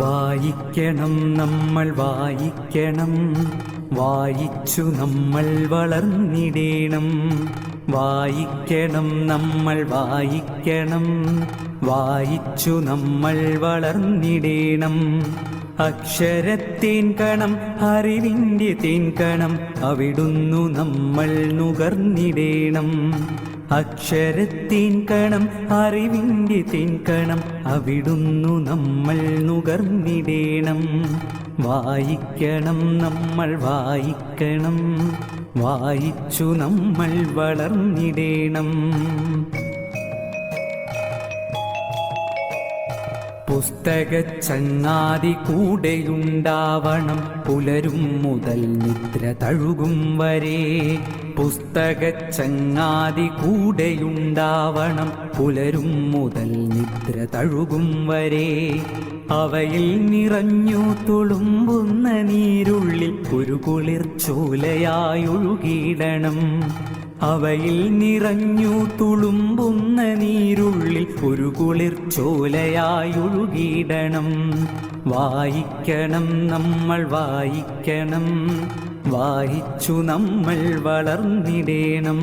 വായിക്കണം നമ്മൾ വായിക്കണം, വായിച്ചു നമ്മൾ വളർന്നിടേണം. വായിക്കണം നമ്മൾ വായിക്കണം, വായിച്ചു നമ്മൾ വളർന്നിടേണം. അക്ഷരത്തേൻ കണം അറിവിൻ്റെ തേൻ കണം, അവിടുന്നു നമ്മൾ നുകർന്നിടേണം. അക്ഷരത്തേൻ കണം അറിവിൻ്റെ തേൻ കണം, അവിടുന്നു നമ്മൾ നുകർന്നിടേണം. വായിക്കണം നമ്മൾ വായിക്കണം, വായിച്ചു നമ്മൾ വളർന്നിടേണം. പുസ്തകച്ചങ്ങാതി കൂടെയുണ്ടാവണം, പുലരും മുതൽ നിദ്ര തഴുകും വരെ. പുസ്തകച്ചങ്ങാതി കൂടെയുണ്ടാവണം, പുലരും മുതൽ നിദ്ര തഴുകും വരെ. അവയിൽ നിറഞ്ഞു തുളുമ്പുന്ന നീരുള്ളിൽ ഒരു കുളിർച്ചോലയായൊഴുകിയിടണം. അവയിൽ നിറഞ്ഞു തുളുമ്പുന്ന നീരുള്ളിൽ ഒരു കുളിർച്ചോലയായൊഴുകിയിടണം. വായിക്കണം നമ്മൾ വായിക്കണം, വായിച്ചു നമ്മൾ വളർന്നിടേണം.